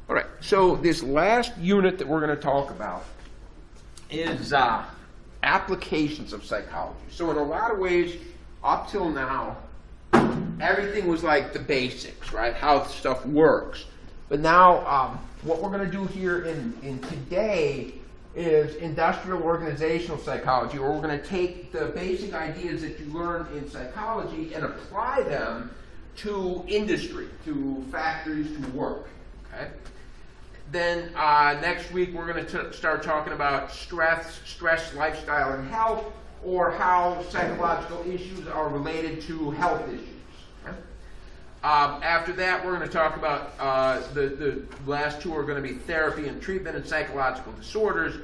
All right, so this last unit that we're going to talk about is applications of psychology. So in a lot of ways, up till now, everything was like the basics, right? How stuff works. But now, what we're going to do here in today is industrial organizational psychology, where we're going to take the basic ideas that you learn in psychology and apply them to industry, to factories, to work. Okay? Then next week we're going to start talking about stress, lifestyle, and health, or how psychological issues are related to health issues. Okay? After that, we're going to talk about the last two are going to be therapy and treatment and psychological disorders,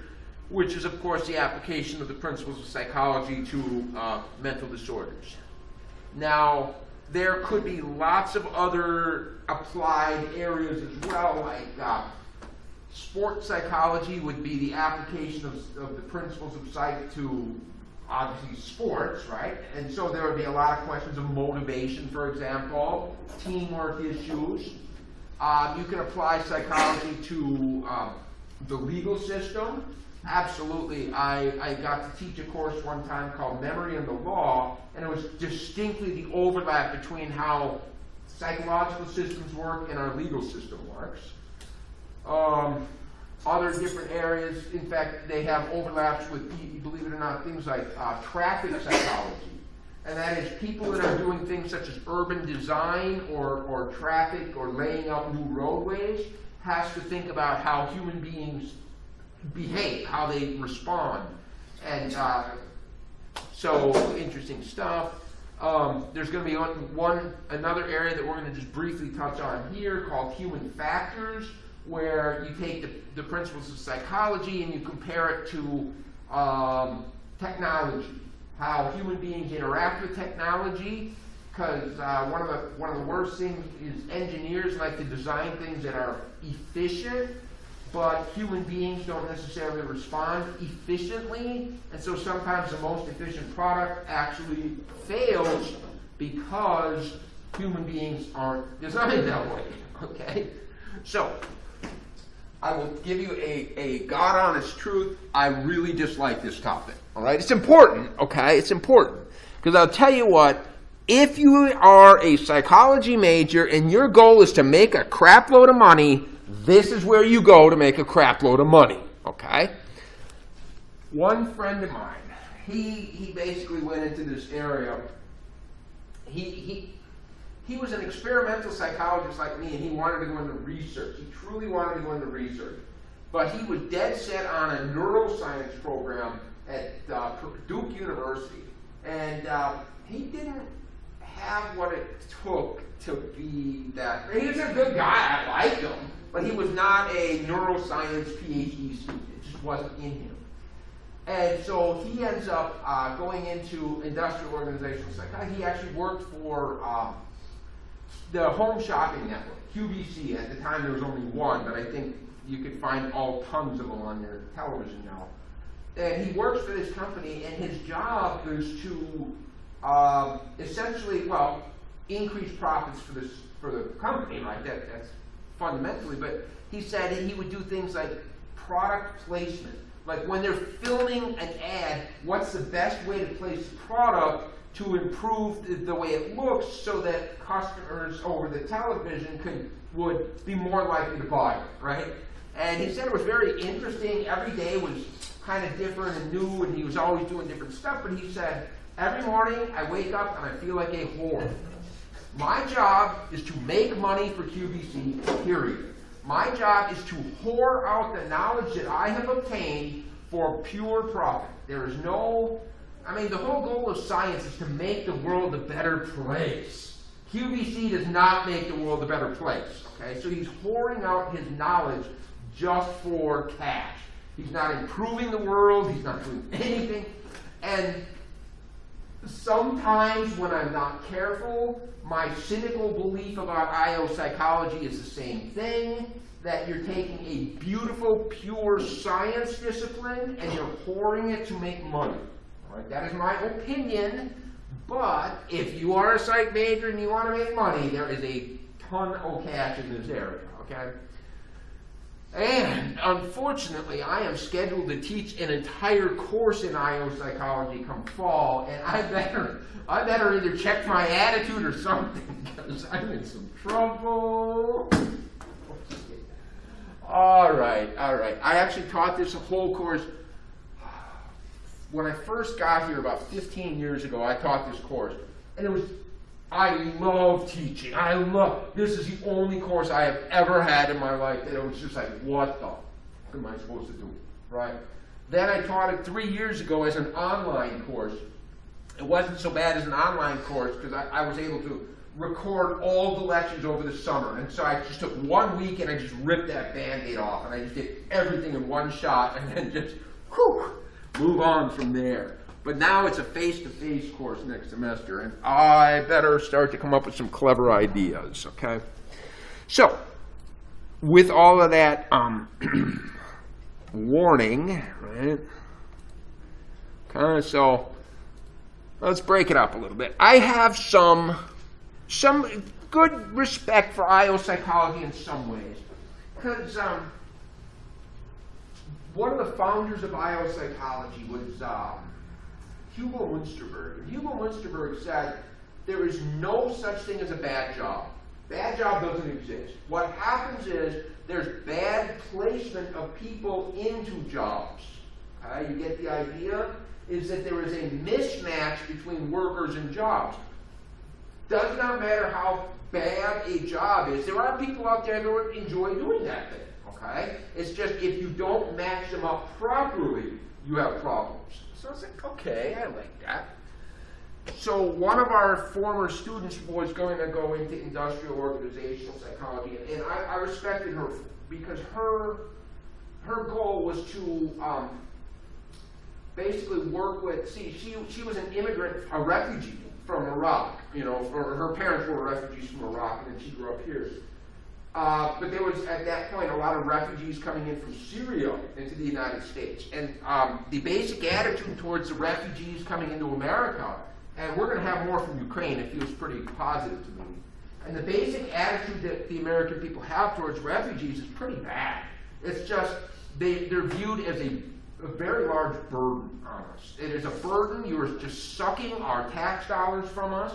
which is, of course, the application of the principles of psychology to mental disorders. Now, there could be lots of other applied areas as well, like sports psychology would be the application of the principles of psych to, obviously, sports, right? And so there would be a lot of questions of motivation, for example, teamwork issues. You can apply psychology to the legal system. Absolutely. I got to teach a course one time called Memory and the Law, and it was distinctly the overlap between how psychological systems work and our legal system works. Other different areas, in fact, they have overlaps with, believe it or not, things like traffic psychology. And that is people that are doing things such as urban design or traffic or laying out new roadways has to think about how human beings behave, how they respond. And so, interesting stuff. There's going to be another area that we're going to just briefly touch on here called human factors, where you take the principles of psychology and you compare it to technology, how human beings interact with technology, because one of the worst things is engineers like to design things that are efficient, but human beings don't necessarily respond efficiently, and so sometimes the most efficient product actually fails because human beings aren't designed that way, okay? So, I will give you a God-honest truth. I really dislike this topic, all right? It's important, okay? It's important. Because I'll tell you what, if you are a psychology major and your goal is to make a crap load of money, this is where you go to make a crap load of money, okay? One friend of mine, he basically went into this area. He was an experimental psychologist like me, and he wanted to go into research. He truly wanted to go into research. But he was dead set on a neuroscience program at Duke University. And he didn't have what it took to be that. He was a good guy. I liked him. But he was not a neuroscience PhD student. It just wasn't in him. And so he ends up going into industrial organizational psychology. He actually worked for the Home Shopping Network, QVC. At the time there was only one, but I think you could find all tons of them on your television now. And he works for this company, and his job is to essentially, well, increase profits for the company, right? That's fundamentally. But he said he would do things like product placement. Like when they're filming an ad, what's the best way to place the product to improve the way it looks so that customers over the television would be more likely to buy it, right? And he said it was very interesting. Every day was kind of different and new, and he was always doing different stuff. But he said, every morning I wake up and I feel like a whore. My job is to make money for QVC, period. My job is to whore out the knowledge that I have obtained for pure profit. There is no... the whole goal of science is to make the world a better place. QVC does not make the world a better place, okay? So he's whoring out his knowledge just for cash. He's not improving the world. He's not doing anything. And sometimes when I'm not careful, my cynical belief about IO psychology is the same thing, that you're taking a beautiful, pure science discipline and you're whoring it to make money. Right, that is my opinion, But if you are a psych major and you want to make money, there is a ton of cash in this area, okay? And unfortunately, I am scheduled to teach an entire course in IO psychology come fall, and I better either check my attitude or something, because I'm in some trouble. All right. I actually taught this whole course. When I first got here about 15 years ago, I taught this course. And I love teaching. This is the only course I have ever had in my life that it was just like, what the am I supposed to do, right? Then I taught it 3 years ago as an online course. It wasn't so bad as an online course because I was able to record all the lectures over the summer. And so I just took 1 week and I just ripped that Band-Aid off. And I just did everything in one shot and then just, move on from there. But now it's a face-to-face course next semester, and I better start to come up with some clever ideas, okay? So, with all of that warning, right? Okay, so let's break it up a little bit. I have some good respect for IO psychology in some ways, because one of the founders of IO psychology was Hugo Münsterberg. And Hugo Münsterberg said, there is no such thing as a bad job. Bad job doesn't exist. What happens is there's bad placement of people into jobs. You get the idea? Is that there is a mismatch between workers and jobs. Does not matter how bad a job is. There are people out there who enjoy doing that thing. Okay? It's just if you don't match them up properly, you have problems. So I was like, okay, I like that. So one of our former students was going to go into industrial organizational psychology, and I respected her because her goal was to basically work with, she was an immigrant, a refugee from Iraq. Her parents were refugees from Iraq, and then she grew up here. But there was, at that point, a lot of refugees coming in from Syria into the United States. And the basic attitude towards the refugees coming into America, and we're going to have more from Ukraine, it feels pretty positive to me. And the basic attitude that the American people have towards refugees is pretty bad. It's just, they're viewed as a very large burden on us. It is a burden. You are just sucking our tax dollars from us.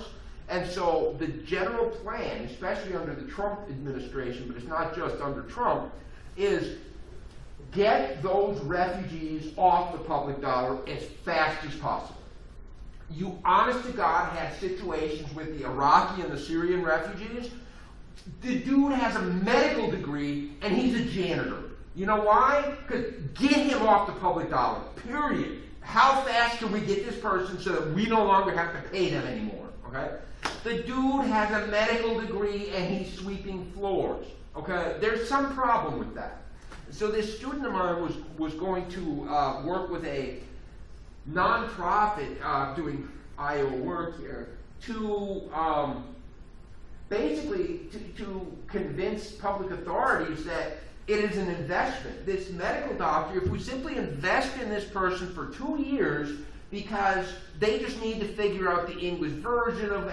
And so the general plan, especially under the Trump administration, but it's not just under Trump, is get those refugees off the public dollar as fast as possible. You, honest to God, have situations with the Iraqi and the Syrian refugees. The dude has a medical degree and he's a janitor. You know why? Because get him off the public dollar, period. How fast can we get this person so that we no longer have to pay them anymore, okay? The dude has a medical degree and he's sweeping floors. Okay, there's some problem with that. So this student of mine was going to work with a nonprofit doing IO work here to basically to convince public authorities that it is an investment. This medical doctor, if we simply invest in this person for 2 years, because they just need to figure out the English version of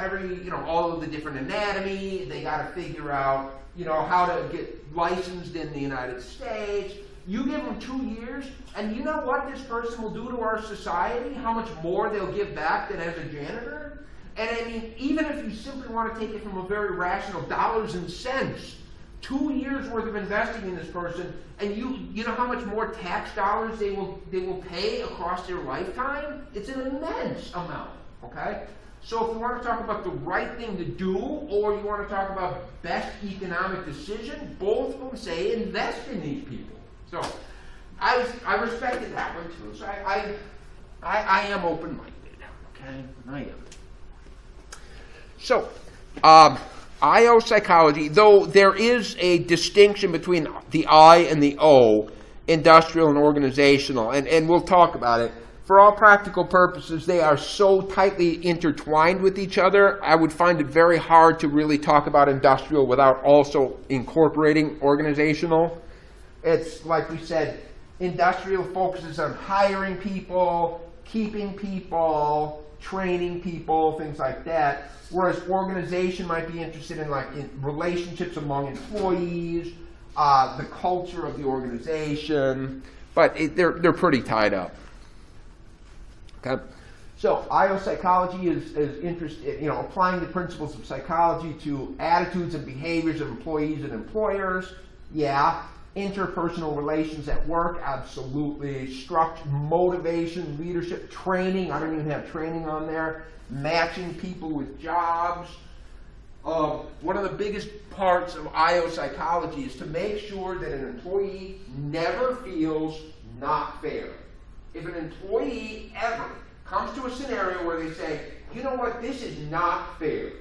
all of the different anatomy. They got to figure out, how to get licensed in the United States. You give them 2 years, and you know what this person will do to our society? How much more they'll give back than as a janitor? And I mean, even if you simply want to take it from a very rational dollars and cents, 2 years worth of investing in this person, and you know how much more tax dollars they will pay across their lifetime? It's an immense amount, okay? So if you want to talk about the right thing to do, or you want to talk about best economic decision, both of them say invest in these people. So I respected that one too. So I am open-minded, okay? I am. So, IO psychology, though there is a distinction between the I and the O, industrial and organizational, and we'll talk about it. For all practical purposes, they are so tightly intertwined with each other, I would find it very hard to really talk about industrial without also incorporating organizational. It's like we said, industrial focuses on hiring people, keeping people, training people, things like that. Whereas organization might be interested in like in relationships among employees, the culture of the organization, but they're pretty tied up. Okay. So IO psychology is interested, applying the principles of psychology to attitudes and behaviors of employees and employers. Yeah. Interpersonal relations at work, absolutely. Structure, motivation, leadership, training. I don't even have training on there. Matching people with jobs. One of the biggest parts of IO psychology is to make sure that an employee never feels not fair. If an employee ever comes to a scenario where they say, you know what, this is not fair.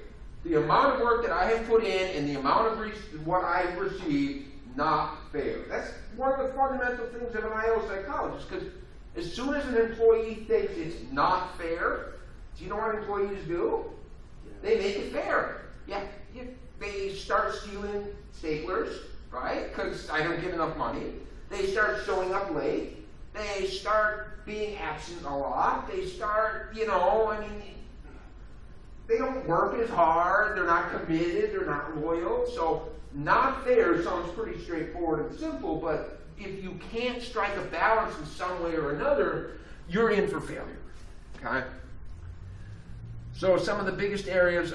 The amount of work that I have put in and the amount of what I've received, not fair. That's one of the fundamental things of an IO psychologist, because as soon as an employee thinks it's not fair, do you know what employees do? They make it fair. Yeah, they start stealing staplers, right? Because I don't get enough money. They start showing up late. They start being absent a lot. They start, they don't work as hard. They're not committed. They're not loyal. So not fair sounds pretty straightforward and simple, but if you can't strike a balance in some way or another, you're in for failure. Okay? So some of the biggest areas,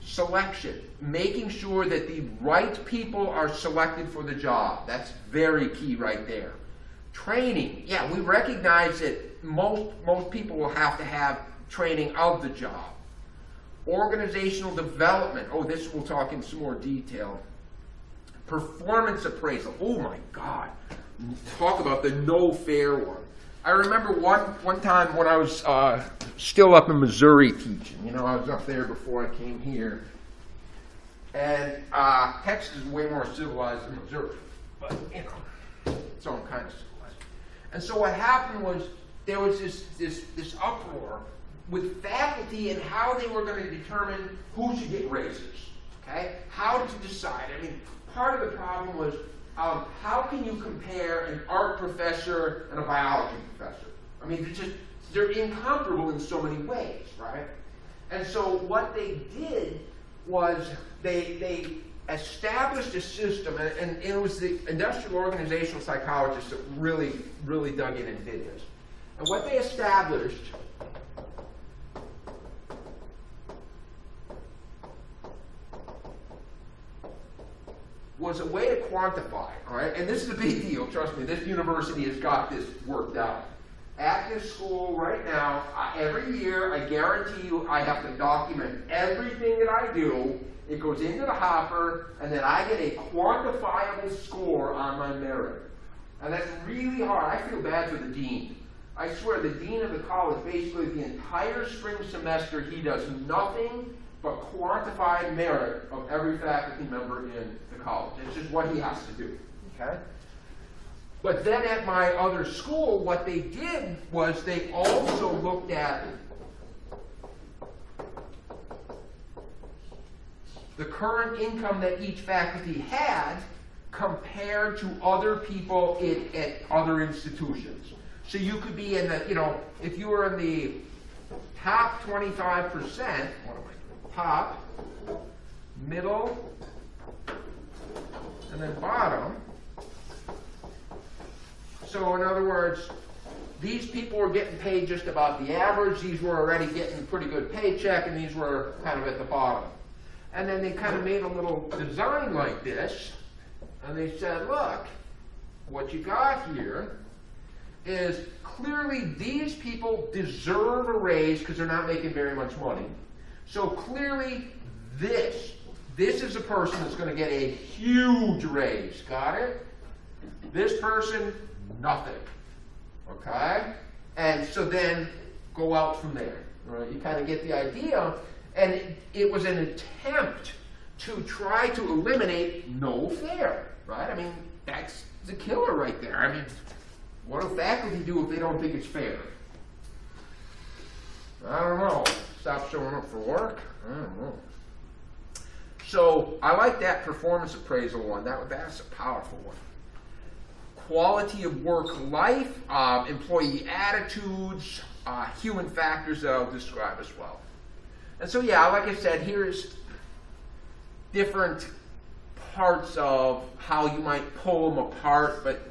selection, making sure that the right people are selected for the job. That's very key right there. Training, yeah, we recognize that most people will have to have training of the job. Organizational development, this we'll talk in some more detail. Performance appraisal, oh my God, talk about the no fair one. I remember one time when I was still up in Missouri teaching. I was up there before I came here. And Texas is way more civilized than Missouri, but its own kind of civilized. And so what happened was there was this uproar with faculty and how they were going to determine who should get raises. Okay, how to decide. Part of the problem was how can you compare an art professor and a biology professor? They're incomparable in so many ways, right? And so what they did was they established a system, and it was the industrial organizational psychologists that really, really dug in and did this. And what they established was a way to quantify, all right? And this is a big deal, trust me. This university has got this worked out. At this school right now, every year, I guarantee you, I have to document everything that I do. It goes into the hopper, and then I get a quantifiable score on my merit. And that's really hard. I feel bad for the dean. I swear, the dean of the college, basically the entire spring semester, he does nothing but quantified merit of every faculty member in the college. It's just what he has to do, okay? But then at my other school, what they did was they also looked at the current income that each faculty had compared to other people at other institutions. So you could be in the, if you were in the top 25%, top, middle, and then bottom. So in other words, these people were getting paid just about the average. These were already getting a pretty good paycheck, and these were kind of at the bottom. And then they kind of made a little design like this, and they said, look, what you got here is clearly these people deserve a raise because they're not making very much money. So clearly this is a person that's going to get a huge raise. Got it? This person, nothing. Okay? And so then go out from there. Right? You kind of get the idea. And it was an attempt to try to eliminate no fair. Right? That's the killer right there. What do faculty do if they don't think it's fair? I don't know. Stop showing up for work? I don't know. So I like that performance appraisal one. That's a powerful one. Quality of work life, employee attitudes, human factors that I'll describe as well. And so yeah, like I said, here's different parts of how you might pull them apart, but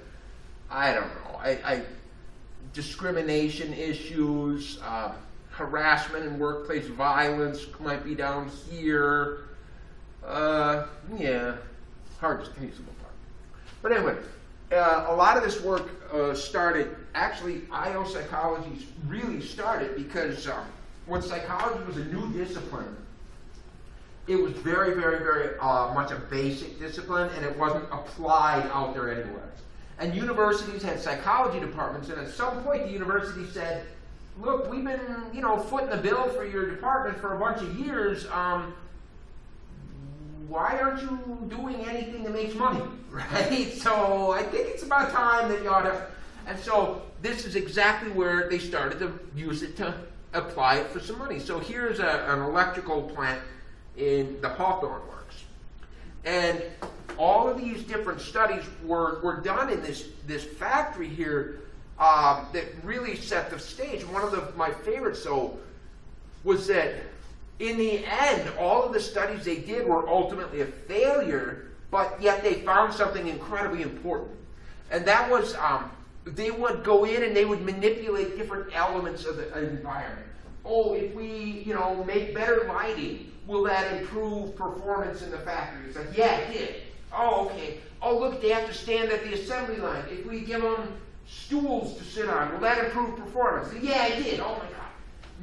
I don't know. Discrimination issues, harassment and workplace violence might be down here. Yeah, hard to tease them apart. But anyway, a lot of this work started, actually IO psychology really started because when psychology was a new discipline, it was very, very, very much a basic discipline, and it wasn't applied out there anywhere. And universities had psychology departments, and at some point the university said, look, we've been, footing the bill for your department for a bunch of years. Why aren't you doing anything that makes money, right? So I think it's about time that you ought to. And so this is exactly where they started to use it to apply it for some money. So here's an electrical plant in the Hawthorne Works. And all of these different studies were done in this factory here that really set the stage. One of my favorites, was that in the end, all of the studies they did were ultimately a failure, but yet they found something incredibly important. And that was, they would go in and they would manipulate different elements of the environment. Oh, if we, make better lighting, will that improve performance in the factory? It's like, yeah, it did. Oh, okay. Oh, look, they have to stand at the assembly line. If we give them stools to sit on, will that improve performance? Yeah, it did. Oh my God.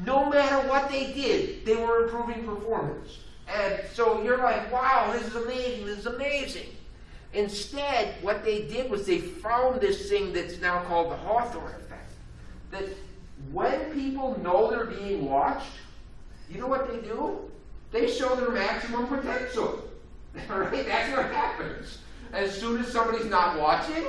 No matter what they did, they were improving performance. And so you're like, wow, this is amazing, this is amazing. Instead, what they did was they found this thing that's now called the Hawthorne effect. That when people know they're being watched, you know what they do? They show their maximum potential. Right? That's what happens. As soon as somebody's not watching,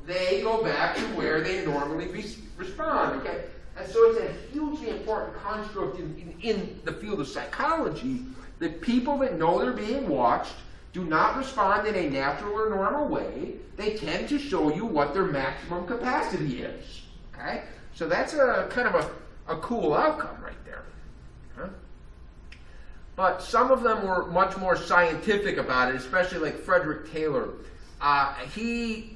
they go back to where they normally respond. Okay? And so it's a hugely important construct in the field of psychology that people that know they're being watched do not respond in a natural or normal way. They tend to show you what their maximum capacity is. Okay? So that's a kind of a cool outcome right there. Huh? But some of them were much more scientific about it, especially like Frederick Taylor. The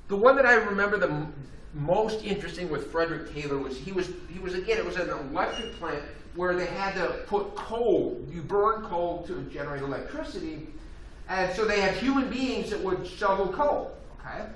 one that I remember the most interesting with Frederick Taylor was he was again, it was an electric plant where they had to put coal, you burn coal to generate electricity, and so they had human beings that would shovel coal, okay?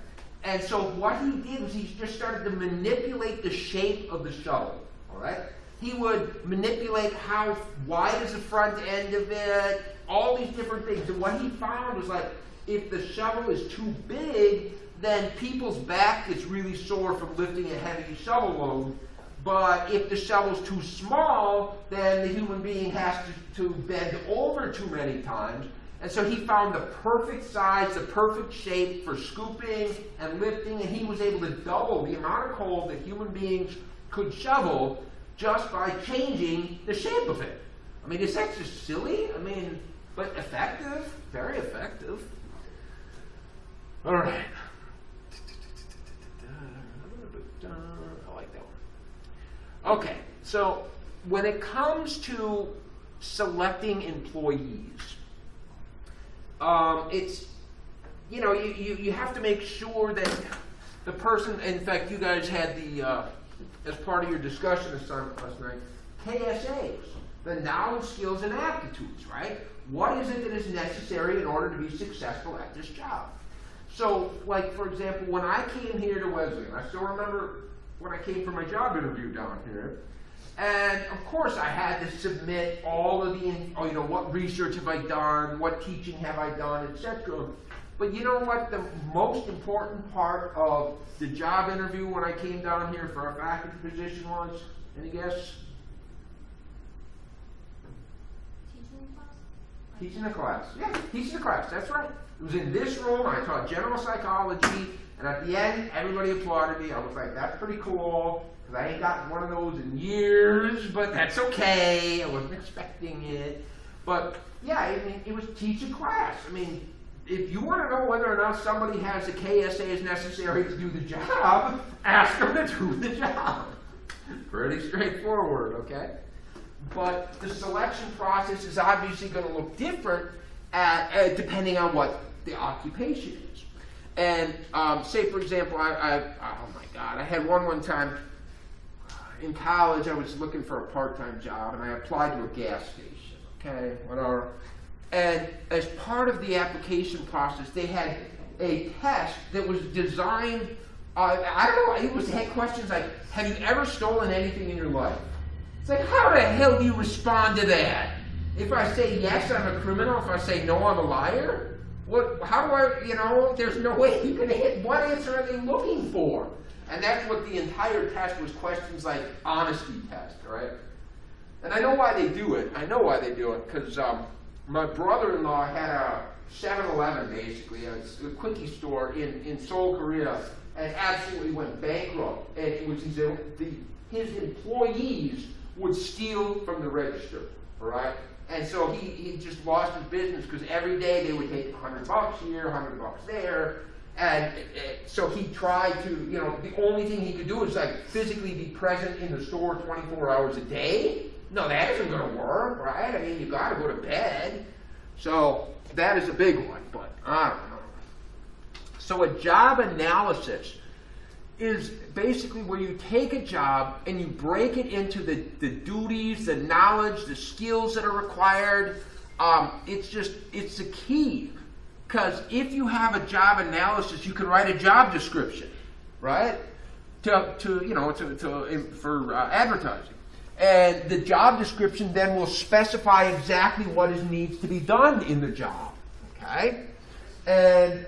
And so what he did was he just started to manipulate the shape of the shovel, all right? He would manipulate how wide is the front end of it, all these different things. And what he found was like, if the shovel is too big, then people's back gets really sore from lifting a heavy shovel load. But if the shovel's too small, then the human being has to bend over too many times. And so he found the perfect size, the perfect shape for scooping and lifting, and he was able to double the amount of coal that human beings could shovel just by changing the shape of it. I mean, is that just silly? I mean, but effective, very effective. All right. I like that one. Okay, so when it comes to selecting employees, it's, you have to make sure that the person, in fact, you guys had the, as part of your discussion assignment last night, KSAs, the knowledge, skills, and aptitudes, right? What is it that is necessary in order to be successful at this job? So, like, for example, when I came here to Wesleyan, I still remember when I came for my job interview down here, and of course I had to submit all of the, what research have I done, what teaching have I done, etc. But you know what the most important part of the job interview when I came down here for a faculty position was? Any guess? Teaching the class? Teaching the class. Yeah, teaching the class, that's right. It was in this room, I taught general psychology, and at the end, everybody applauded me. I was like, that's pretty cool, because I ain't gotten one of those in years, but that's okay. I wasn't expecting it. But yeah, I mean, it was teach a class. I mean, if you want to know whether or not somebody has a KSA is necessary to do the job, ask them to do the job. Pretty straightforward, okay? But the selection process is obviously going to look different depending on what the occupation is. And say, for example, oh my God, I had one time in college. I was looking for a part-time job, and I applied to a gas station, okay, whatever. And as part of the application process, they had a test that was designed, I don't know, it had questions like, have you ever stolen anything in your life? It's like, how the hell do you respond to that? If I say yes, I'm a criminal. If I say no, I'm a liar? How do I, there's no way you can hit, what answer are they looking for? And that's what the entire test was, questions like honesty test, right? And I know why they do it. I know why they do it, because my brother-in-law had a 7-Eleven, basically, a quickie store in Seoul, Korea, and absolutely went bankrupt. And it was his employees would steal from the register, all right? And so he just lost his business because every day they would take $100 here, $100 there. And so he tried to, the only thing he could do is like physically be present in the store 24 hours a day. No, that isn't going to work, right? I mean, you got to go to bed. So that is a big one, but I don't know. So a job analysis is basically where you take a job and you break it into the duties, the knowledge, the skills that are required. It's the key. Because if you have a job analysis, you can write a job description, right? For advertising. And the job description then will specify exactly what needs to be done in the job, okay? And,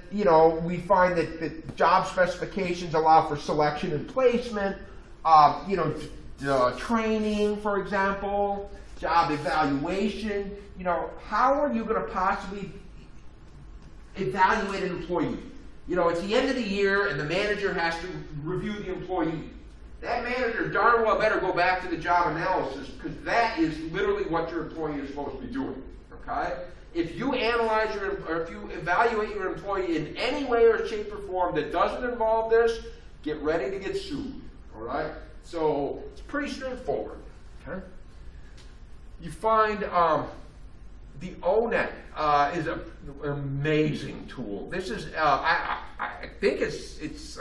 we find that job specifications allow for selection and placement, training, for example, job evaluation. How are you going to possibly evaluate an employee? It's the end of the year and the manager has to review the employee. That manager darn well better go back to the job analysis, because that is literally what your employee is supposed to be doing, okay? If you analyze or if you evaluate your employee in any way or shape or form that doesn't involve this, get ready to get sued, all right? So it's pretty straightforward, okay? You find the ONET is an amazing tool. This is, I think it's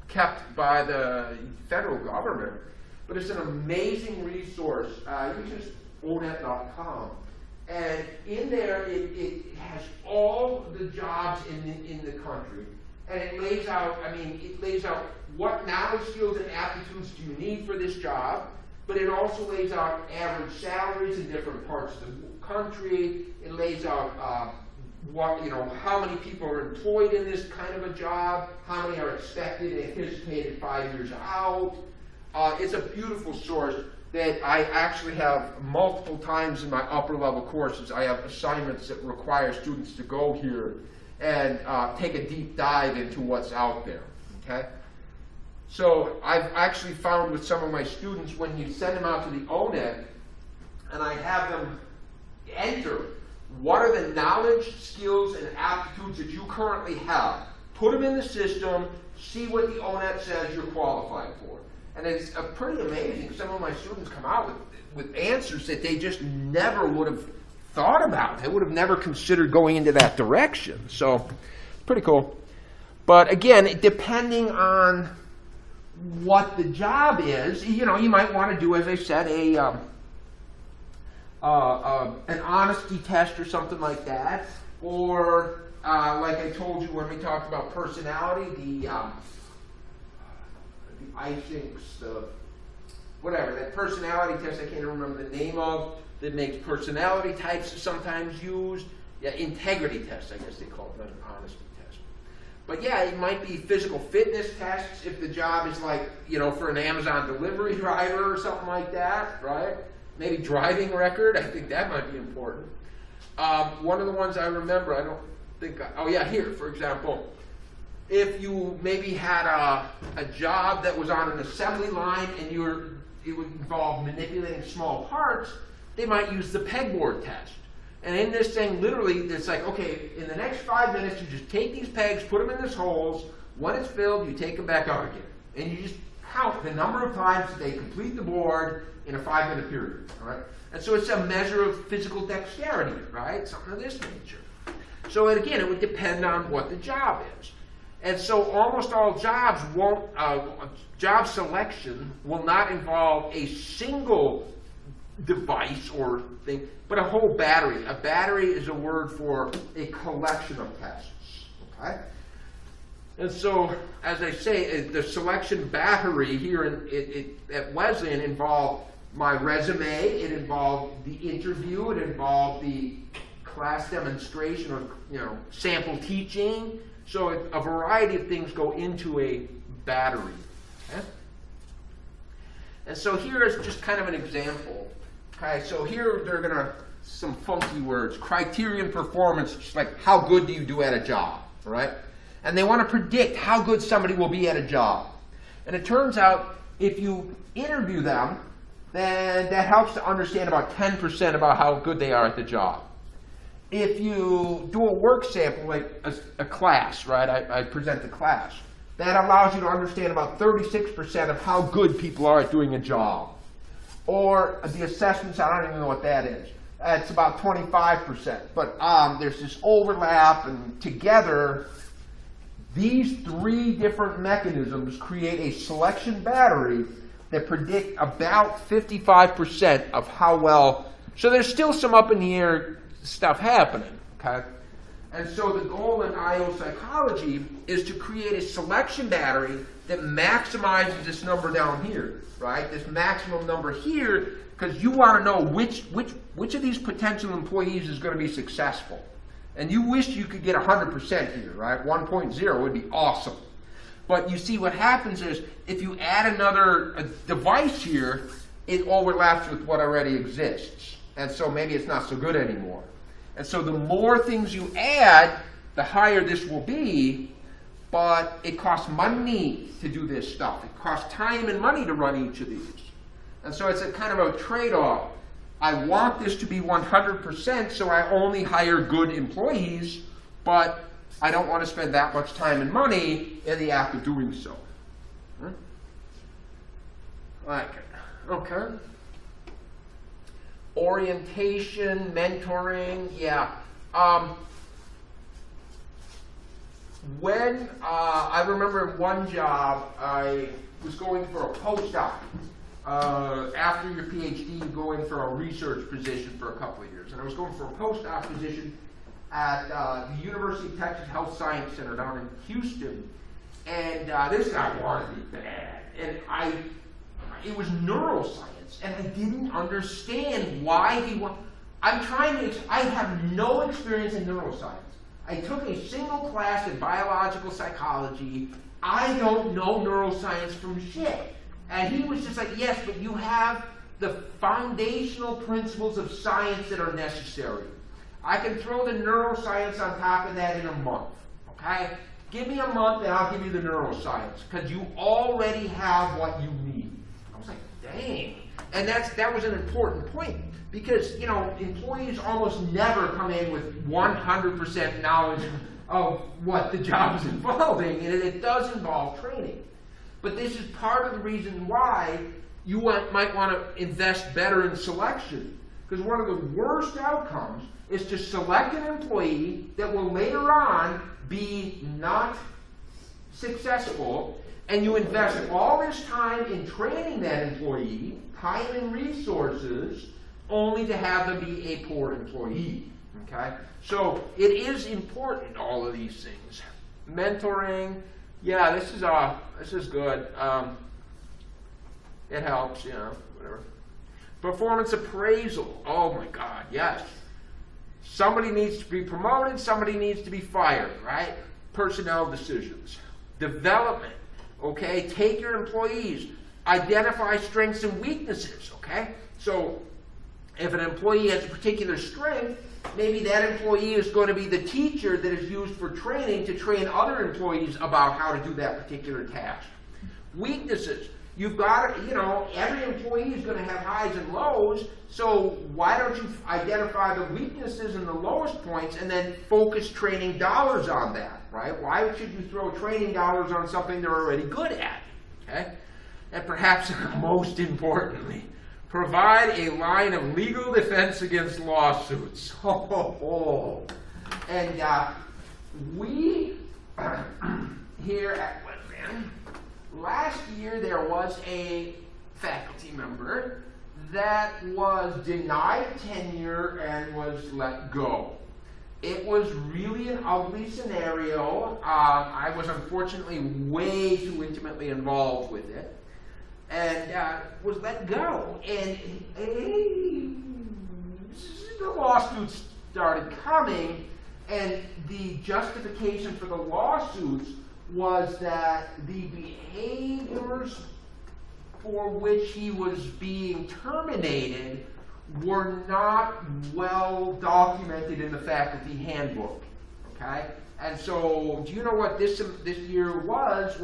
kept by the federal government, but it's an amazing resource. You just onet.com. And in there, it has all the jobs in the country. And it lays out, what knowledge, skills, and aptitudes do you need for this job. But it also lays out average salaries in different parts of the country. It lays out how many people are employed in this kind of a job, how many are expected and anticipated 5 years out. It's a beautiful source that I actually have multiple times in my upper level courses. I have assignments that require students to go here and take a deep dive into what's out there, okay? So I've actually found with some of my students, when you send them out to the ONET, and I have them enter what are the knowledge, skills, and aptitudes that you currently have. Put them in the system, see what the ONET says you're qualified for. And it's pretty amazing. Some of my students come out with answers that they just never would have thought about. They would have never considered going into that direction. So, pretty cool. But again, depending on what the job is, you might want to do, as I said, an honesty test or something like that, or like I told you when we talked about personality, the ISINCS, whatever, that personality test I can't remember the name of, that makes personality types sometimes used. Yeah, integrity test, I guess they call it, not an honesty test. But yeah, it might be physical fitness tests if the job is like, for an Amazon delivery driver or something like that, right? Maybe driving record, I think that might be important. One of the ones I remember, I don't think, here, for example, if you maybe had a job that was on an assembly line and it would involve manipulating small parts, they might use the pegboard test. And in this thing, literally, it's like, okay, in the next 5 minutes, you just take these pegs, put them in these holes. When it's filled, you take them back out again. And you just count the number of times that they complete the board in a 5-minute period, all right? And so it's a measure of physical dexterity, right? Something of this nature. So again, it would depend on what the job is. And so almost all jobs won't, job selection will not involve a single device or thing, but a whole battery. A battery is a word for a collection of tests, okay? And so, as I say, the selection battery here at Wesleyan involved my resume, it involved the interview, it involved the class demonstration or sample teaching. So a variety of things go into a battery. Okay? And so here is just kind of an example. Okay, so here they're gonna some funky words. Criterion performance, just like how good do you do at a job, all right? And they want to predict how good somebody will be at a job. And it turns out if you interview them, then that helps to understand about 10% about how good they are at the job. If you do a work sample, like a class, right? I present the class. That allows you to understand about 36% of how good people are at doing a job. Or the assessments, I don't even know what that is. It's about 25%. But there's this overlap, and together, these 3 different mechanisms create a selection battery that predict about 55% of how well. So there's still some up in the air stuff happening, okay? And so the goal in IO psychology is to create a selection battery that maximizes this number down here, right? This maximum number here, because you want to know which of these potential employees is going to be successful. And you wish you could get 100% here, right? 1.0 would be awesome. But you see what happens is if you add another device here, it overlaps with what already exists. And so maybe it's not so good anymore. And so the more things you add, the higher this will be, but it costs money to do this stuff. It costs time and money to run each of these. And so it's a kind of a trade-off. I want this to be 100%, so I only hire good employees, but I don't want to spend that much time and money in the act of doing so. Okay. Orientation, mentoring, yeah. When I remember in one job, I was going for a postdoc. After your PhD, you go in for a research position for a couple of years. And I was going for a postdoc position at the University of Texas Health Science Center down in Houston. And this guy wanted me bad. And it was neuroscience. And I didn't understand why he wanted. I have no experience in neuroscience. I took a single class in biological psychology. I don't know neuroscience from shit. And he was just like, yes, but you have the foundational principles of science that are necessary. I can throw the neuroscience on top of that in a month, okay? Give me a month and I'll give you the neuroscience, because you already have what you need. I was like, dang. And that was an important point, because, employees almost never come in with 100% knowledge of what the job is involving, and it does involve training. But this is part of the reason why you might want to invest better in selection. Because one of the worst outcomes is to select an employee that will later on be not successful, and you invest all this time in training that employee, time and resources, only to have them be a poor employee. Okay? So it is important, all of these things. Mentoring. Yeah, this is good. It helps, whatever. Performance appraisal. Oh my God, yes. Somebody needs to be promoted, somebody needs to be fired, right? Personnel decisions. Development, okay? Take your employees. Identify strengths and weaknesses, okay? So if an employee has a particular strength, maybe that employee is going to be the teacher that is used for training to train other employees about how to do that particular task. Weaknesses. You've got to, every employee is going to have highs and lows, so why don't you identify the weaknesses and the lowest points and then focus training dollars on that, right? Why should you throw training dollars on something they're already good at, okay? and perhaps most importantly, provide a line of legal defense against lawsuits. And we here at Wesleyan, last year there was a faculty member that was denied tenure and was let go. It was really an ugly scenario. I was unfortunately way too intimately involved with it, and was let go. And the lawsuits started coming, and the justification for the lawsuits was that the behaviors for which he was being terminated were not well documented in the faculty handbook, okay? And so, do you know what this year was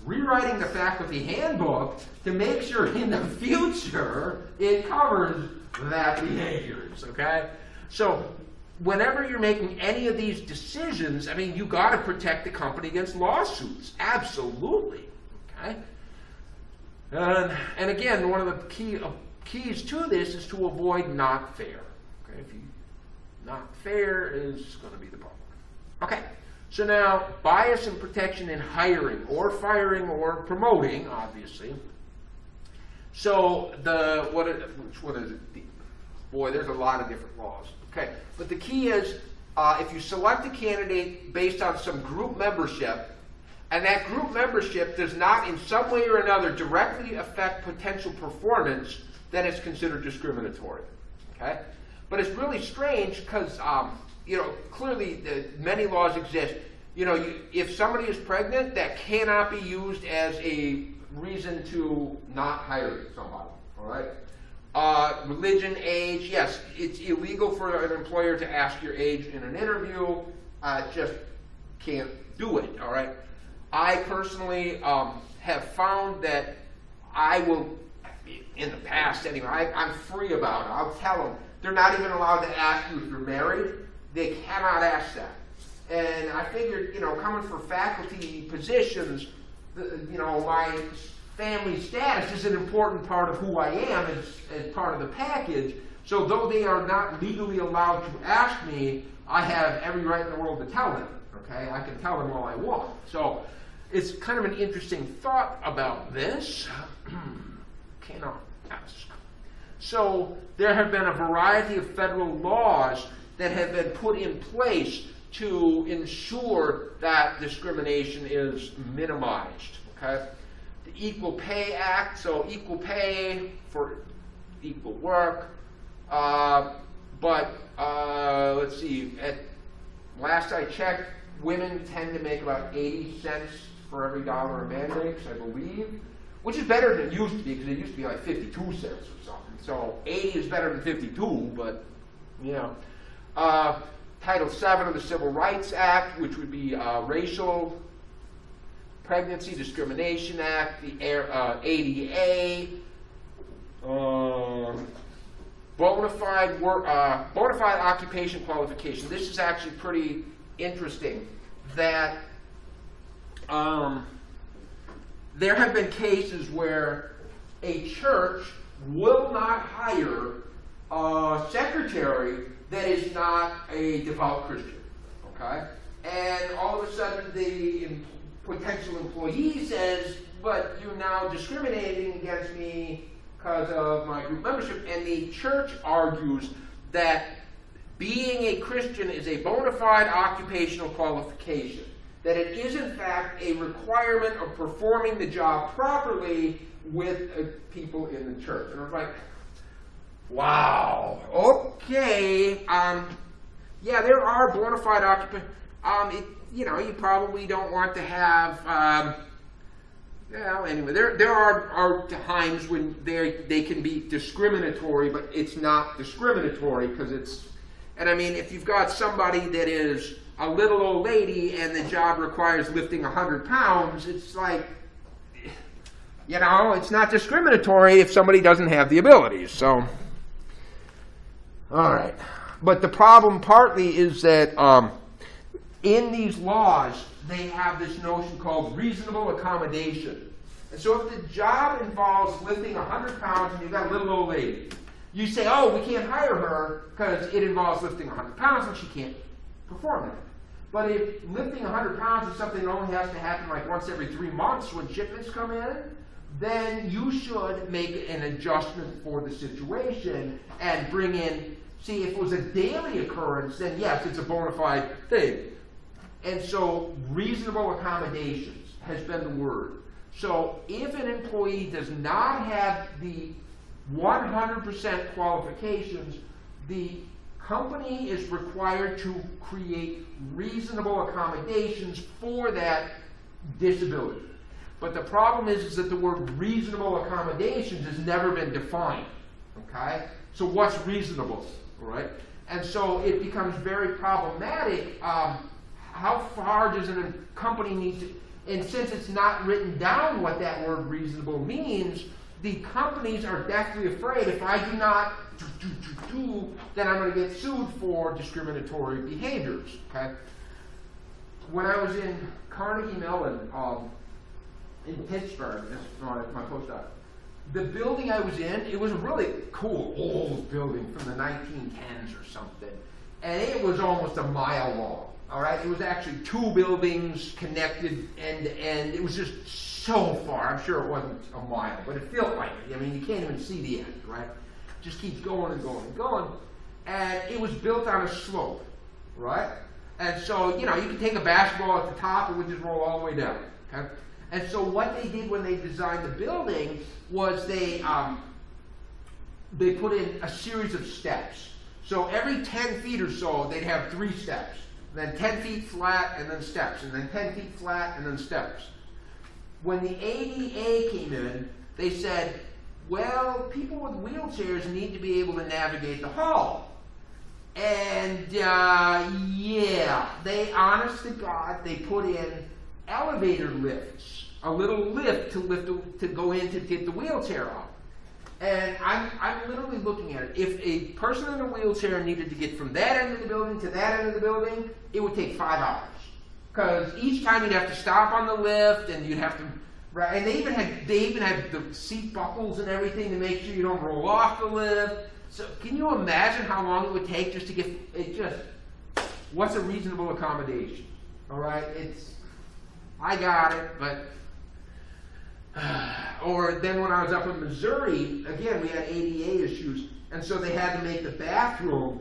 rewriting the faculty handbook to make sure in the future it covers that behaviors, okay? So, whenever you're making any of these decisions, I mean, you got to protect the company against lawsuits, absolutely, okay? And again, one of the keys to this is to avoid not fair. Okay, if you not fair is going to be the problem. Okay, so now bias and protection in hiring or firing or promoting, obviously. So which one is it? Boy, there's a lot of different laws. Okay, but the key is if you select a candidate based on some group membership, and that group membership does not in some way or another directly affect potential performance, then it's considered discriminatory, okay? But it's really strange because, clearly many laws exist. If somebody is pregnant, that cannot be used as a reason to not hire somebody, all right? Religion, age, yes, it's illegal for an employer to ask your age in an interview. Just can't do it, all right? I personally have found that I will, in the past anyway, I'm free about it. I'll tell them. They're not even allowed to ask you if you're married. They cannot ask that. And I figured, coming for faculty positions, my family status is an important part of who I am as part of the package. So though they are not legally allowed to ask me, I have every right in the world to tell them. Okay, I can tell them all I want. So it's kind of an interesting thought about this. Cannot ask. So there have been a variety of federal laws that have been put in place to ensure that discrimination is minimized. Okay, the Equal Pay Act, so equal pay for equal work. But let's see. Last I checked, women tend to make about 80 cents for every dollar a man makes, I believe, which is better than it used to be, because it used to be like 52 cents or something. So 80 is better than 52, but, Title VII of the Civil Rights Act, which would be Racial Pregnancy Discrimination Act, the ADA, bona fide occupation qualification. This is actually pretty interesting, that there have been cases where a church will not hire a secretary that is not a devout Christian, okay? And all of a sudden the potential employee says, but you're now discriminating against me because of my group membership, and the church argues that being a Christian is a bona fide occupational qualification, that it is in fact a requirement of performing the job properly with people in the church. And I was like, wow, okay, yeah, there are bona fide occupations. You probably don't want to have, anyway, there are times when they can be discriminatory, but it's not discriminatory because it's, and I mean, if you've got somebody that is a little old lady and the job requires lifting 100 pounds, it's like, it's not discriminatory if somebody doesn't have the abilities. So, all right. But the problem partly is that in these laws, they have this notion called reasonable accommodation. And so if the job involves lifting 100 pounds and you've got a little old lady, you say, oh, we can't hire her because it involves lifting 100 pounds and she can't perform that. But if lifting 100 pounds is something that only has to happen like once every 3 months when shipments come in, then you should make an adjustment for the situation and bring in, see, if it was a daily occurrence, then yes, it's a bona fide thing. And so reasonable accommodations has been the word. So if an employee does not have the 100% qualifications, the company is required to create reasonable accommodations for that disability. But the problem is that the word reasonable accommodations has never been defined. Okay? So what's reasonable? All right? And so it becomes very problematic. How far does a company need to, and since it's not written down what that word reasonable means, the companies are deathly afraid if I do not then I'm going to get sued for discriminatory behaviors. Okay? When I was in Carnegie Mellon in Pittsburgh, that's my postdoc, the building I was in, it was a really cool old building from the 1910s or something, and it was almost a mile long. All right, it was actually 2 buildings connected end to end. It was just so far. I'm sure it wasn't a mile, but it felt like it. I mean, you can't even see the end, right? It just keeps going and going and going. And it was built on a slope, right? And so, you know, you could take a basketball at the top, it would just roll all the way down. Okay? And so what they did when they designed the building was they put in a series of steps. So every 10 feet or so, they'd have 3 steps. Then 10 feet flat, and then steps, and then 10 feet flat, and then steps. When the ADA came in, they said, well, people with wheelchairs need to be able to navigate the hall. And yeah, they, honest to God, they put in elevator lifts, a little lift to go in to get the wheelchair out. And I'm literally looking at it. If a person in a wheelchair needed to get from that end of the building to that end of the building, it would take 5 hours. Because each time you'd have to stop on the lift, and you'd have to, right? And they even had the seat buckles and everything to make sure you don't roll off the lift. So can you imagine how long it would take just to get it? Just what's a reasonable accommodation? All right, I got it, but. Or then when I was up in Missouri, again, we had ADA issues, and so they had to make the bathroom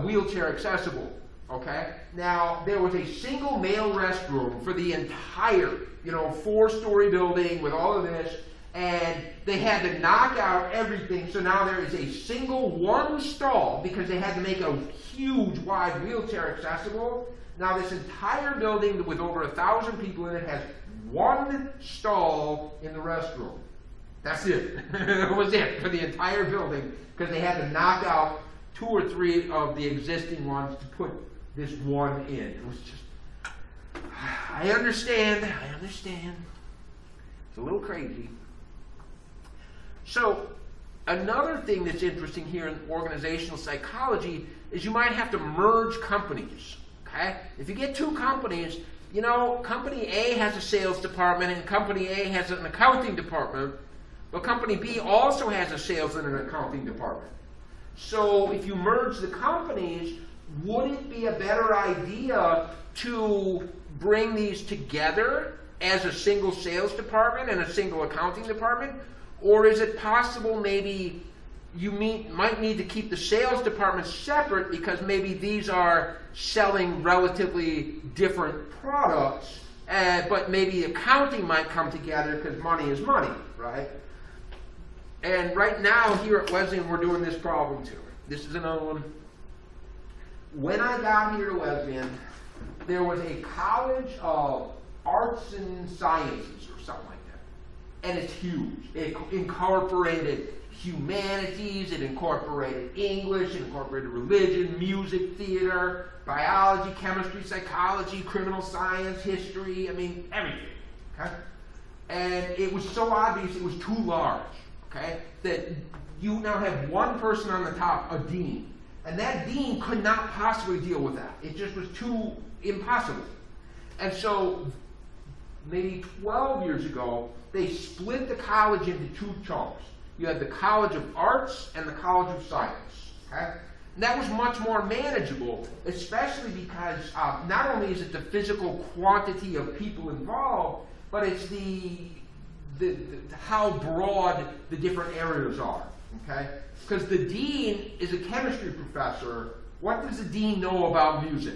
wheelchair accessible, okay? Now, there was a single male restroom for the entire, 4-story building with all of this, and they had to knock out everything, so now there is a single one stall because they had to make a huge, wide wheelchair accessible. Now this entire building with over 1,000 people in it has 1 stall in the restroom. That's it. That was it for the entire building because they had to knock out 2 or 3 of the existing ones to put this one in. It was just, I understand. It's a little crazy. So another thing that's interesting here in organizational psychology is you might have to merge companies. Okay? If you get 2 companies, company A has a sales department and company A has an accounting department, but company B also has a sales and an accounting department. So if you merge the companies, would it be a better idea to bring these together as a single sales department and a single accounting department? Or is it possible maybe you might need to keep the sales department separate because maybe these are selling relatively different products, but maybe accounting might come together because money is money, right? And right now here at Wesleyan we're doing this problem too. This is another one. When I got here to Wesleyan, there was a college of arts and sciences or something like that. And it's huge. It incorporated humanities, it incorporated English, it incorporated religion, music, theater, biology, chemistry, psychology, criminal science, history, everything, okay? And it was so obvious it was too large, okay, that you now have one person on the top, a dean, and that dean could not possibly deal with that. It just was too impossible. And so maybe 12 years ago, they split the college into two chunks. You had the College of Arts and the College of Science. Okay? And that was much more manageable, especially because not only is it the physical quantity of people involved, but it's how broad the different areas are. Okay? Because the dean is a chemistry professor. What does the dean know about music?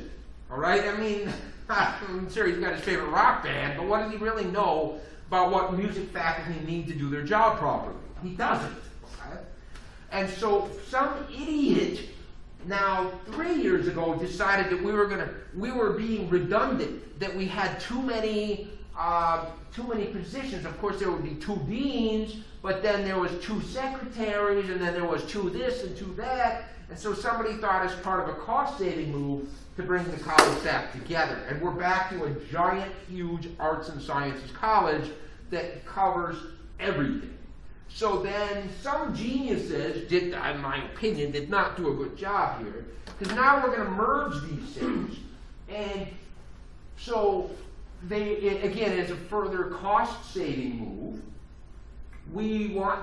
All right? I mean, I'm sure he's got his favorite rock band, but what does he really know about what music faculty need to do their job properly? He doesn't. Okay? And so some idiot now 3 years ago decided that we were being redundant, that we had too many positions. Of course, there would be two deans, but then there was two secretaries, and then there was two this and two that. And so somebody thought, as part of a cost-saving move, to bring the college back together. And we're back to a giant, huge arts and sciences college that covers everything. So then some geniuses, in my opinion, did not do a good job here, because now we're going to merge these things. And so again, as a further cost-saving move,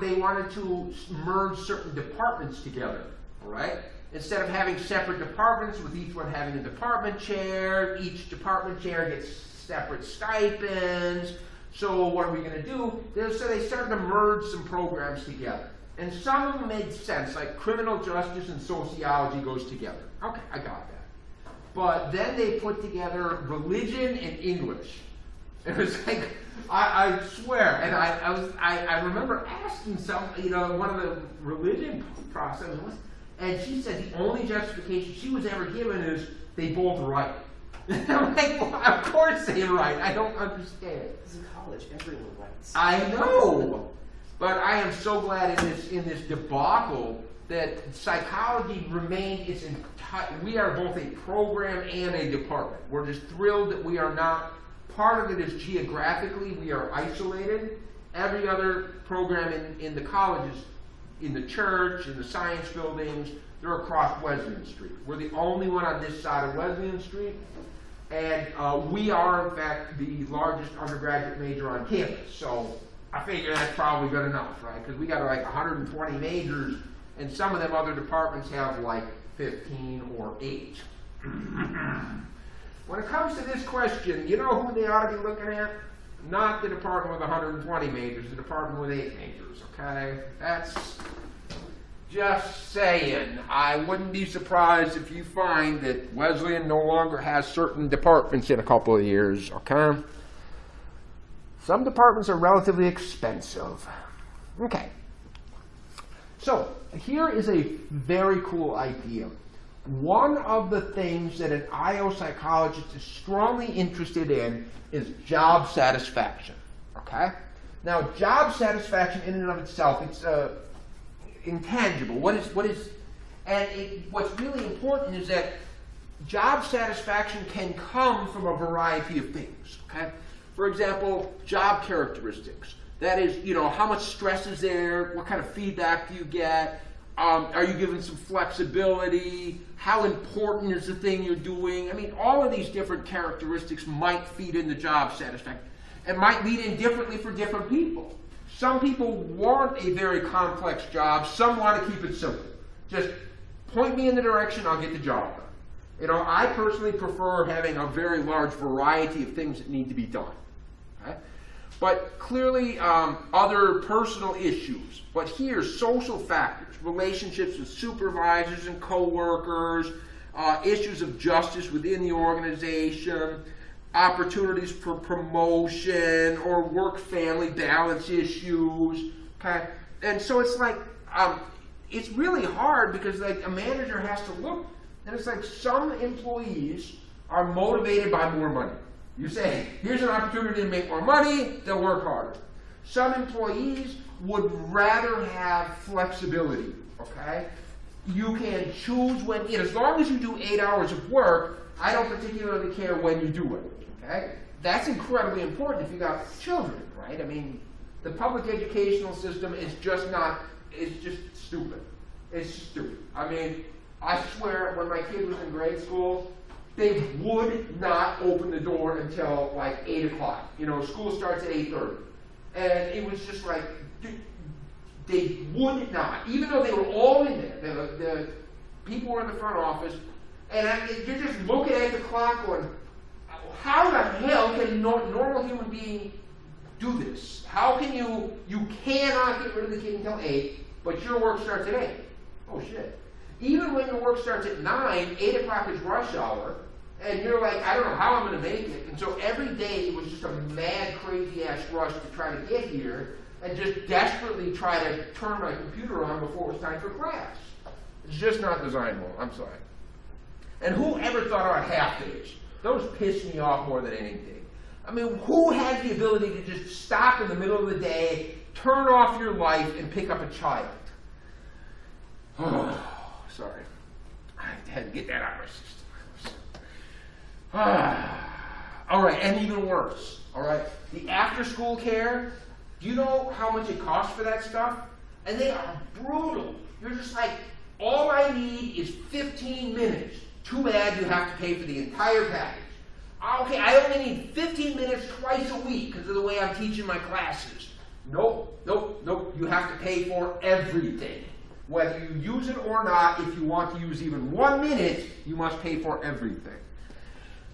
they wanted to merge certain departments together, all right? Instead of having separate departments with each one having a department chair, each department chair gets separate stipends. So what are we going to do? So they started to merge some programs together. And some of them made sense, like criminal justice and sociology goes together. Okay, I got that. But then they put together religion and English. It was like, I swear, and I remember asking one of the religion professors, and she said the only justification she was ever given is they both write. I'm like, well, of course they write. I don't understand. Because in college, everyone writes. I know, but I am so glad in this debacle that psychology remained its entire. We are both a program and a department. We're just thrilled that we are not. Part of it is geographically we are isolated. Every other program in the colleges, in the church, in the science buildings, they're across Wesleyan Street. We're the only one on this side of Wesleyan Street. And we are, in fact, the largest undergraduate major on campus. So I figure that's probably good enough, right? Because we got like 120 majors, and some of them other departments have like 15 or 8. When it comes to this question, you know who they ought to be looking at? Not the department with 120 majors, the department with 8 majors, okay? That's just saying. I wouldn't be surprised if you find that Wesleyan no longer has certain departments in a couple of years, okay? Some departments are relatively expensive. Okay. So, here is a very cool idea. One of the things that an IO psychologist is strongly interested in is job satisfaction, okay? Now, job satisfaction in and of itself, it's intangible. What's really important is that job satisfaction can come from a variety of things, okay? For example, job characteristics. That is, how much stress is there? What kind of feedback do you get? Are you given some flexibility? How important is the thing you're doing? I mean, all of these different characteristics might feed into job satisfaction and might lead in differently for different people. Some people want a very complex job. Some want to keep it simple. Just point me in the direction, I'll get the job done. I personally prefer having a very large variety of things that need to be done. Okay? But clearly, other personal issues. But here, social factors, relationships with supervisors and coworkers, issues of justice within the organization, opportunities for promotion or work-family balance issues. Okay? And so it's like, it's really hard because like a manager has to look, and it's like some employees are motivated by more money. You say, here's an opportunity to make more money, they'll work harder. Some employees would rather have flexibility, okay? You can choose when, as long as you do 8 hours of work, I don't particularly care when you do it, okay? That's incredibly important if you got children, right? I mean, the public educational system is just not, it's just stupid. It's stupid. I mean, I swear when my kid was in grade school, they would not open the door until like 8 o'clock. You know, school starts at 8:30. And it was just like, they would not, even though they were all in there, the people were in the front office, and you're just looking at the clock going, how the hell can a normal human being do this? How can you cannot get rid of the kid until 8, but your work starts at 8. Oh shit. Even when your work starts at 9, 8 o'clock is rush hour, and you're like, I don't know how I'm going to make it. And so every day it was just a mad, crazy-ass rush to try to get here and just desperately try to turn my computer on before it was time for class. It's just not designed well. I'm sorry. And who ever thought about half days? Those piss me off more than anything. I mean, who has the ability to just stop in the middle of the day, turn off your life, and pick up a child? Oh, sorry. I had to get that out of my system. All right, and even worse, all right? The after-school care, do you know how much it costs for that stuff? And they are brutal. You're just like, all I need is 15 minutes. Too bad you have to pay for the entire package. Okay, I only need 15 minutes twice a week because of the way I'm teaching my classes. Nope, nope, nope. You have to pay for everything. Whether you use it or not, if you want to use even 1 minute, you must pay for everything.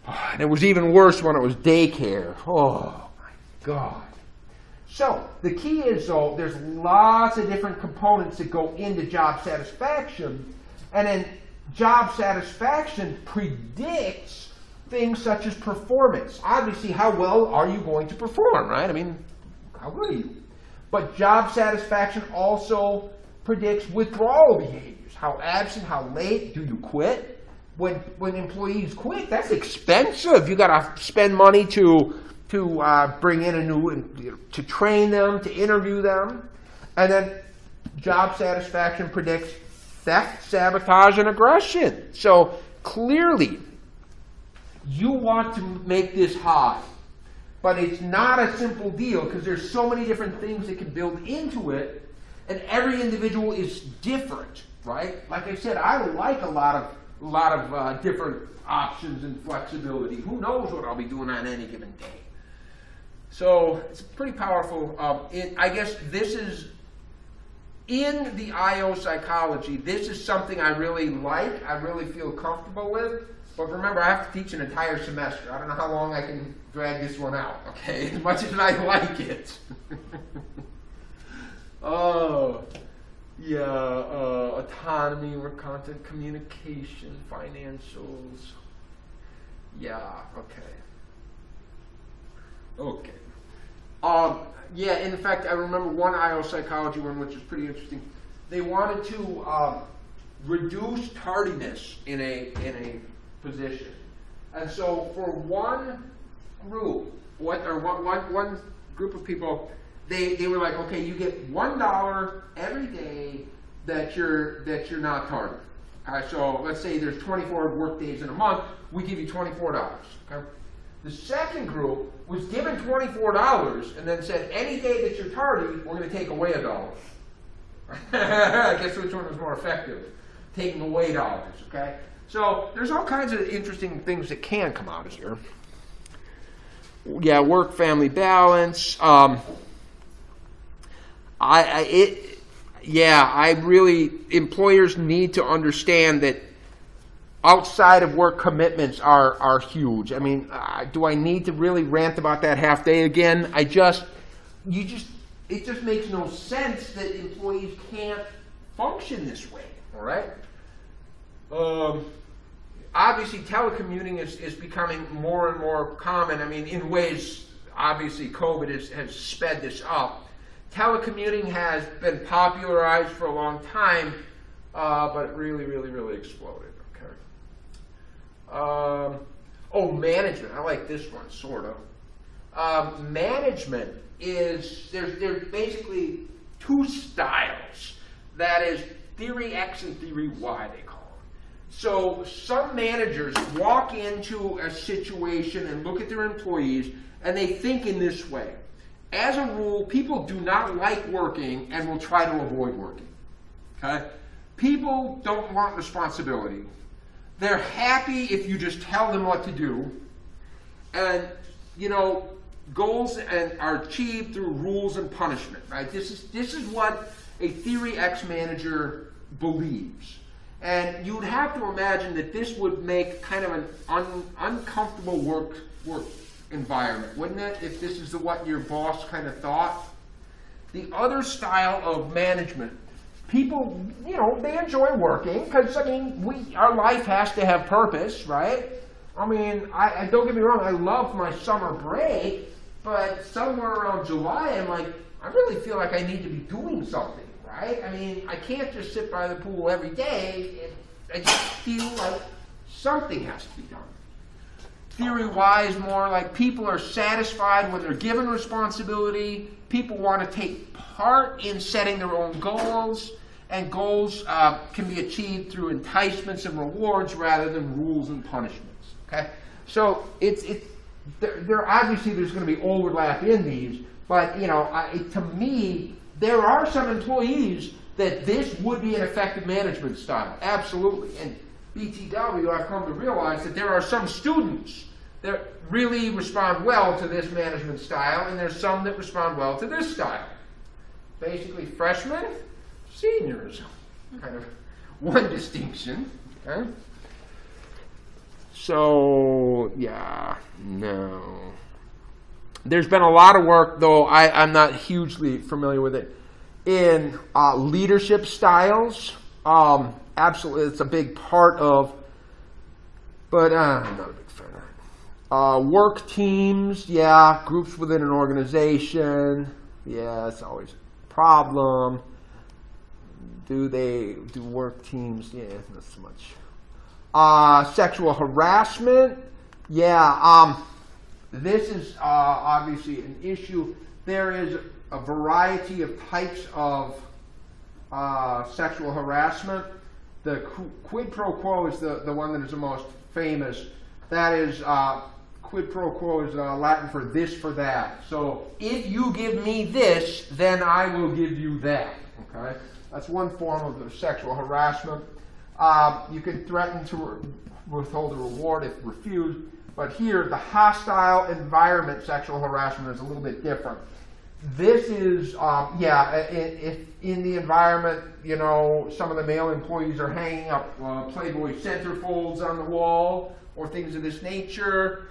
And it was even worse when it was daycare. Oh, my God. So, the key is, though, there's lots of different components that go into job satisfaction. And then job satisfaction predicts things such as performance. Obviously, how well are you going to perform, right? I mean, how good are you? But job satisfaction also predicts withdrawal behaviors. How absent, how late, do you quit? When employees quit, that's expensive. You got to spend money to bring in a new, to train them, to interview them. And then job satisfaction predicts theft, sabotage, and aggression. So clearly, you want to make this high. But it's not a simple deal because there's so many different things that can build into it, and every individual is different, right? Like I said, I like a lot of different options and flexibility. Who knows what I'll be doing on any given day? So it's pretty powerful. I guess this is, in the IO psychology, this is something I really like, I really feel comfortable with. But remember, I have to teach an entire semester. I don't know how long I can drag this one out, okay? As much as I like it. Oh, yeah, autonomy, work content, communication, financials. Yeah, okay. Okay. Yeah, in fact, I remember one IO psychology one, which is pretty interesting. They wanted to reduce tardiness in a position. And so for one group, one group of people, they were like, okay, you get $1 every day that you're not tardy. So let's say there's 24 work days in a month, we give you $24. Okay? The second group was given $24 and then said, any day that you're tardy, we're going to take away $1. I guess which one was more effective? Taking away dollars, okay? So there's all kinds of interesting things that can come out of here. Yeah, work-family balance. Employers need to understand that outside of work commitments are huge. I mean, do I need to really rant about that half day again? It just makes no sense that employees can't function this way, all right? Obviously, telecommuting is becoming more and more common. I mean, in ways, obviously, COVID has sped this up. Telecommuting has been popularized for a long time, but it really, really, really exploded. Okay. Management. I like this one, sort of. Management is, there's basically two styles. That is theory X and theory Y, they call them. So some managers walk into a situation and look at their employees, and they think in this way. As a rule, people do not like working and will try to avoid working. Okay? People don't want responsibility. They're happy if you just tell them what to do. And, goals are achieved through rules and punishment, right? This is what a Theory X manager believes. And you'd have to imagine that this would make kind of an uncomfortable work environment, wouldn't it? If this is what your boss kind of thought. The other style of management, people, they enjoy working because, our life has to have purpose, right? I don't get me wrong, I love my summer break, but somewhere around July, I'm like, I really feel like I need to be doing something, right? I can't just sit by the pool every day. I just feel like something has to be done. Theory Y is more like people are satisfied when they're given responsibility. People want to take part in setting their own goals, and goals can be achieved through enticements and rewards rather than rules and punishments. Okay, so there obviously there's going to be overlap in these, but to me there are some employees that this would be an effective management style, absolutely. And BTW, I've come to realize that there are some students that really respond well to this management style, and there's some that respond well to this style. Basically, freshmen, seniors, kind of one distinction. Okay? So, yeah, no. There's been a lot of work, though I'm not hugely familiar with it, in leadership styles. Absolutely, it's a big part of, but I'm not a big fan of it. Work teams, yeah, groups within an organization, yeah, it's always a problem. Do work teams? Yeah, not so much. Sexual harassment, yeah, this is obviously an issue. There is a variety of types of sexual harassment. The quid pro quo is the one that is the most famous. That is, quid pro quo is Latin for this for that. So if you give me this, then I will give you that. Okay, that's one form of the sexual harassment. You can threaten to withhold a reward if refused. But here, the hostile environment sexual harassment is a little bit different. This is, if in the environment, some of the male employees are hanging up Playboy centerfolds on the wall or things of this nature.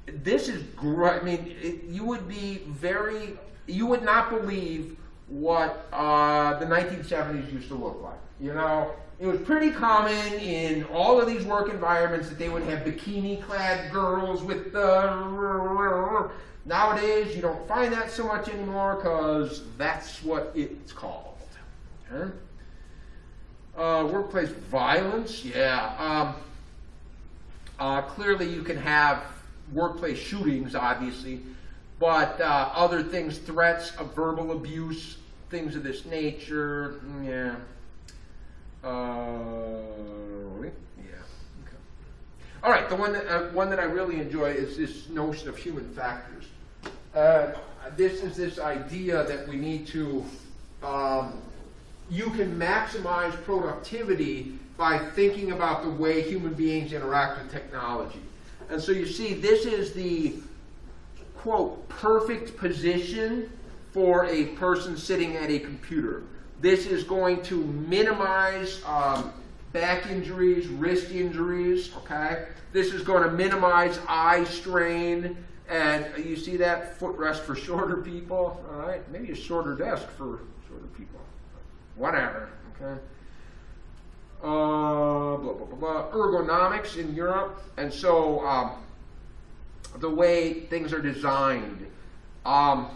This is great. You would not believe what the 1970s used to look like. It was pretty common in all of these work environments that they would have bikini-clad girls with the... Nowadays, you don't find that so much anymore because that's what it's called. Okay? Workplace violence, yeah. Clearly, you can have workplace shootings, obviously, but other things, threats of verbal abuse, things of this nature, yeah. Really? Yeah. Okay. All right. The one that I really enjoy is this notion of human factors. This is this idea that we need to. You can maximize productivity by thinking about the way human beings interact with technology. And so you see, this is the quote perfect position for a person sitting at a computer. This is going to minimize back injuries, wrist injuries, okay? This is going to minimize eye strain, and you see that footrest for shorter people, all right? Maybe a shorter desk for shorter people. Whatever, okay? Blah, blah, blah, blah. Ergonomics in Europe, and so the way things are designed. I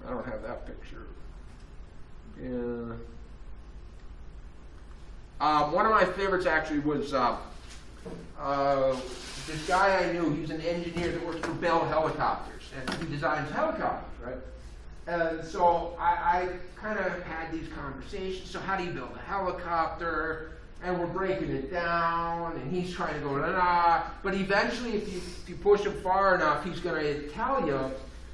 don't have that picture. Yeah. One of my favorites actually was this guy I knew. He's an engineer that works for Bell Helicopters, and he designs helicopters, right? And so I kind of had these conversations. So how do you build a helicopter? And we're breaking it down, and he's trying to go, but eventually, if you push him far enough, he's going to tell you,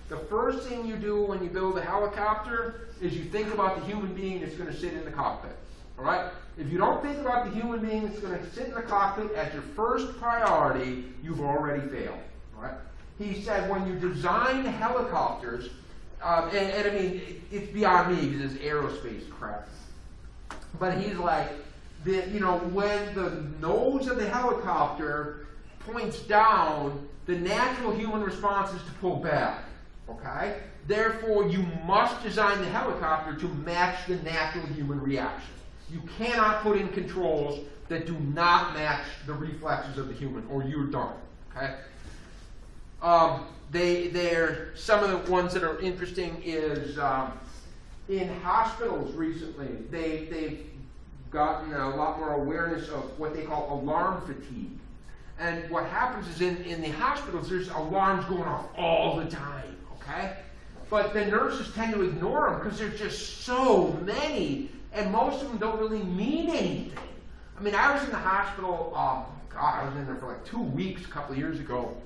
the first thing you do when you build a helicopter is you think about the human being that's going to sit in the cockpit. All right? If you don't think about the human being that's going to sit in the cockpit as your first priority, you've already failed. All right? He said when you design helicopters, and I mean, it's beyond me because it's aerospace crap. But he's like, when the nose of the helicopter points down, the natural human response is to pull back. Okay? Therefore, you must design the helicopter to match the natural human reaction. You cannot put in controls that do not match the reflexes of the human, or you're done. Okay? They're some of the ones that are interesting is in hospitals recently. They've gotten a lot more awareness of what they call alarm fatigue. And what happens is in the hospitals, there's alarms going off all the time. Okay, but the nurses tend to ignore them because there's just so many, and most of them don't really mean anything. I mean, I was in the hospital. I was in there for like 2 weeks a couple of years ago.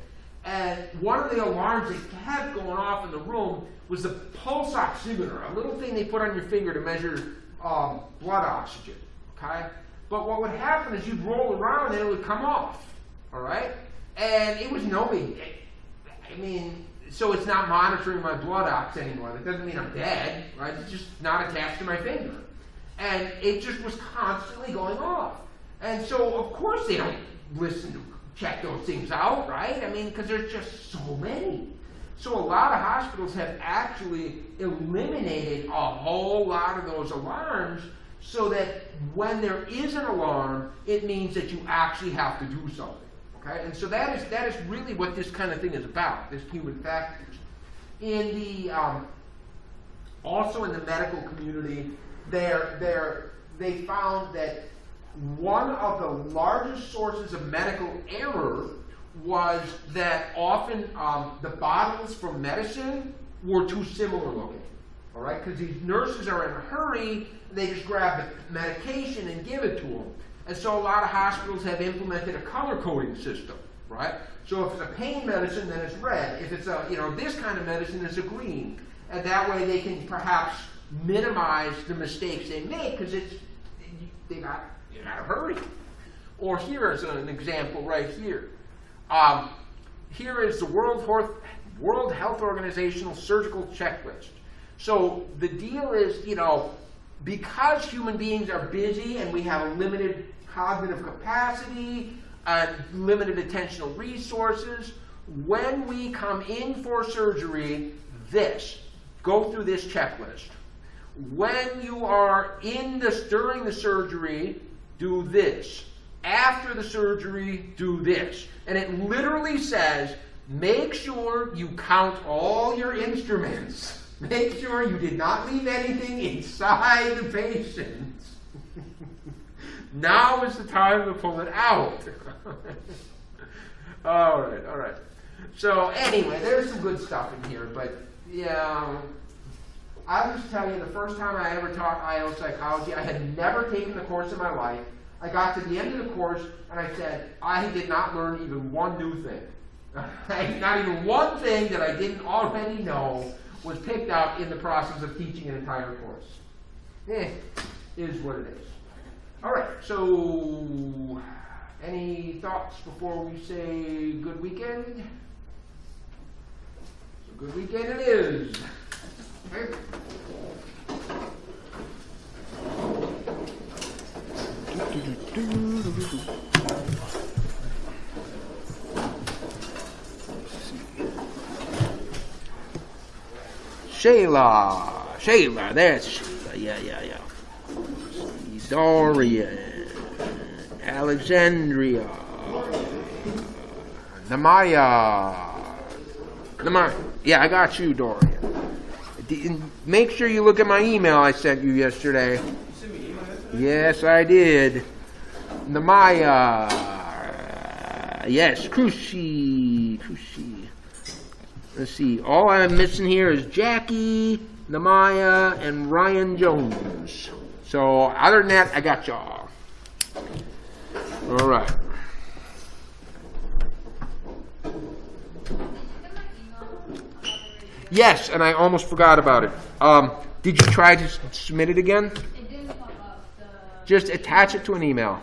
And one of the alarms that kept going off in the room was the pulse oximeter, a little thing they put on your finger to measure blood oxygen, okay? But what would happen is you'd roll around and it would come off, all right? And it was no big deal. I mean, so it's not monitoring my blood ox anymore. That doesn't mean I'm dead, right? It's just not attached to my finger. And it just was constantly going off. And so, of course, they don't listen to check those things out, right? I mean, because there's just so many. So a lot of hospitals have actually eliminated a whole lot of those alarms so that when there is an alarm, it means that you actually have to do something, okay? And so that is really what this kind of thing is about, this human factors. In the, also in the medical community, they found that one of the largest sources of medical error was that often the bottles for medicine were too similar looking, all right? Because these nurses are in a hurry, they just grab the medication and give it to them. And so a lot of hospitals have implemented a color coding system, right? So if it's a pain medicine, then it's red. If it's a, this kind of medicine, it's a green. And that way they can perhaps minimize the mistakes they make because they got in a hurry. Or here is an example right here. Here is the World Health Organizational surgical checklist. So the deal is, because human beings are busy and we have a limited cognitive capacity and limited attentional resources, when we come in for surgery, go through this checklist. When you are during the surgery, do this. After the surgery, do this. And it literally says, make sure you count all your instruments. Make sure you did not leave anything inside the patient. Now is the time to pull it out. All right. So anyway, there's some good stuff in here, but yeah, I'll just tell you, the first time I ever taught IO psychology, I had never taken the course in my life. I got to the end of the course, and I said, I did not learn even one new thing. Not even one thing that I didn't already know was picked up in the process of teaching an entire course. Is what it is. All right, so any thoughts before we say good weekend? So good weekend it is. Okay. Shayla, there's Shayla, yeah. Dorian, Alexandria, Namaya, yeah, I got you, Dorian. Make sure you look at my email I sent you yesterday. You sent me email yesterday? Yes, I did. Namaya, yes, Krushi. Let's see, all I'm missing here is Jackie, Namaya, and Ryan Jones. So, other than that, I got y'all. All right. Yes, and I almost forgot about it. Did you try to submit it again? It didn't pop up. Just attach it to an email.